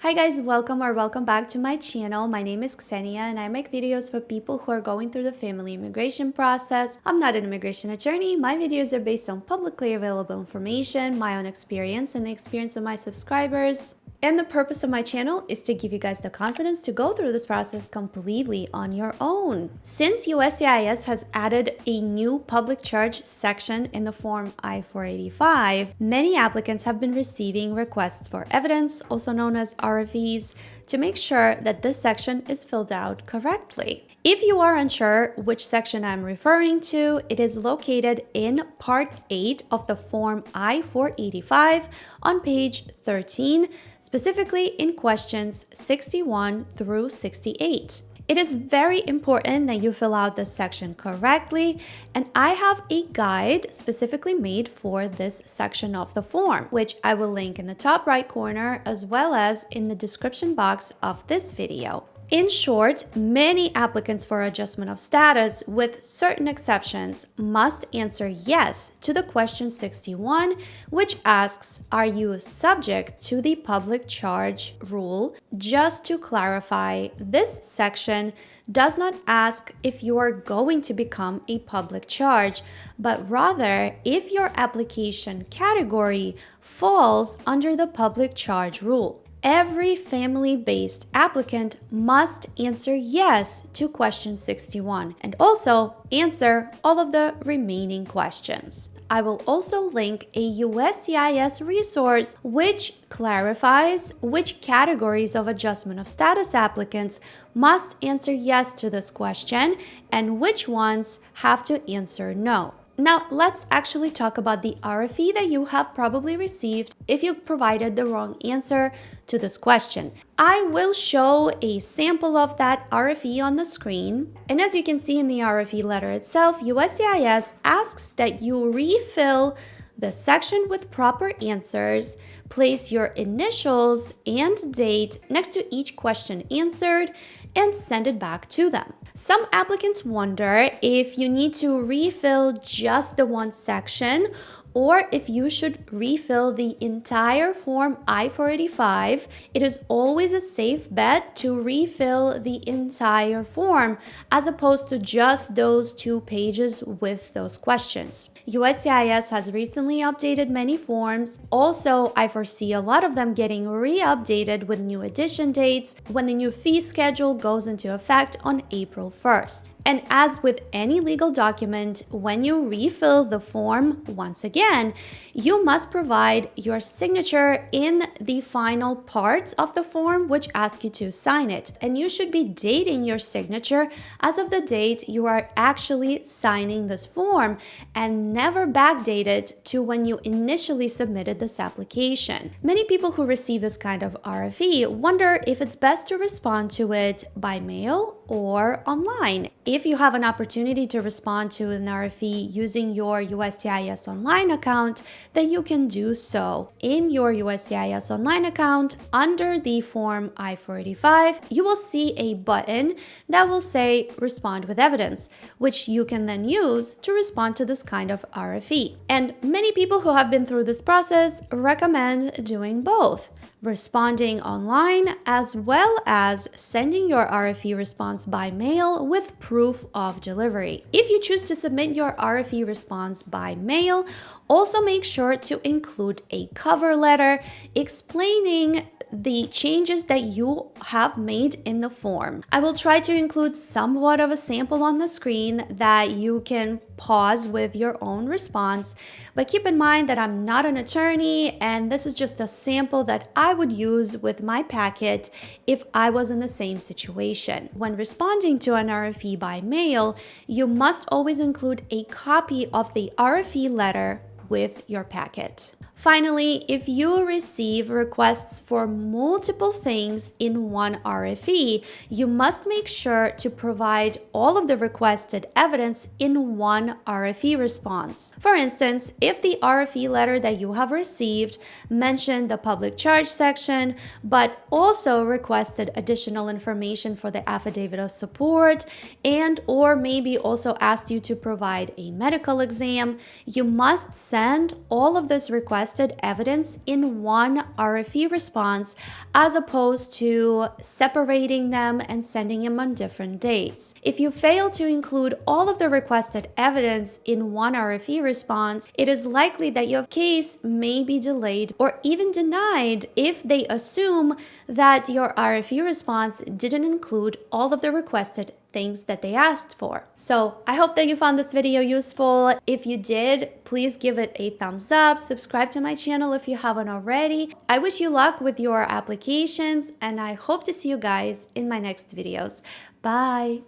Hi guys, welcome back to my channel. My name is Kseniya and I make videos for people who are going through the family immigration process. I'm not an immigration attorney. My videos are based on publicly available information, my own experience, and the experience of my subscribers. And the purpose of my channel is to give you guys the confidence to go through this process completely on your own. Since USCIS has added a new public charge section in the form I-485, many applicants have been receiving requests for evidence, also known as RFEs, to make sure that this section is filled out correctly. If you are unsure which section I'm referring to, it is located in Part 8 of the Form I-485 on page 13, specifically in questions 61 through 68. It is very important that you fill out this section correctly, and I have a guide specifically made for this section of the form, which I will link in the top right corner as well as in the description box of this video. In short, many applicants for adjustment of status, with certain exceptions, must answer yes to the question 61, which asks, are you subject to the public charge rule? Just to clarify, this section does not ask if you are going to become a public charge, but rather if your application category falls under the public charge rule. Every family-based applicant must answer yes to question 61 and also answer all of the remaining questions. I will also link a USCIS resource which clarifies which categories of adjustment of status applicants must answer yes to this question and which ones have to answer no. Now, let's actually talk about the RFE that you have probably received if you provided the wrong answer to this question. I will show a sample of that RFE on the screen. And as you can see in the RFE letter itself, USCIS asks that you refill the section with proper answers, place your initials and date next to each question answered, and send it back to them. Some applicants wonder if you need to refill just the one section or if you should refill the entire form I-485. It is always a safe bet to refill the entire form as opposed to just those 2 pages with those questions. USCIS has recently updated many forms. Also, I foresee a lot of them getting re-updated with new edition dates when the new fee schedule goes into effect on April 1st. And as with any legal document, when you refill the form, once again, you must provide your signature in the final parts of the form which ask you to sign it. And you should be dating your signature as of the date you are actually signing this form and never backdate it to when you initially submitted this application. Many people who receive this kind of RFE wonder if it's best to respond to it by mail or online. If you have an opportunity to respond to an RFE using your USCIS Online account, then you can do so. In your USCIS Online account, under the form I-485, you will see a button that will say Respond with Evidence, which you can then use to respond to this kind of RFE. And many people who have been through this process recommend doing both, responding online as well as sending your RFE response by mail with proof of delivery. If you choose to submit your RFE response by mail, also make sure to include a cover letter explaining the changes that you have made in the form. I will try to include somewhat of a sample on the screen that you can pause with your own response, but keep in mind that I'm not an attorney and this is just a sample that I would use with my packet if I was in the same situation. When responding to an RFE by mail, you must always include a copy of the RFE letter with your packet. Finally, if you receive requests for multiple things in one RFE, you must make sure to provide all of the requested evidence in one RFE response. For instance, if the RFE letter that you have received mentioned the public charge section, but also requested additional information for the affidavit of support and or maybe also asked you to provide a medical exam, you must send all of this request requested evidence in one RFE response as opposed to separating them and sending them on different dates. If you fail to include all of the requested evidence in one RFE response, it is likely that your case may be delayed or even denied if they assume that your RFE response didn't include all of the requested things that they asked for. So I hope that you found this video useful. If you did, please give it a thumbs up, subscribe to my channel if you haven't already. I wish you luck with your applications, and I hope to see you guys in my next videos. Bye.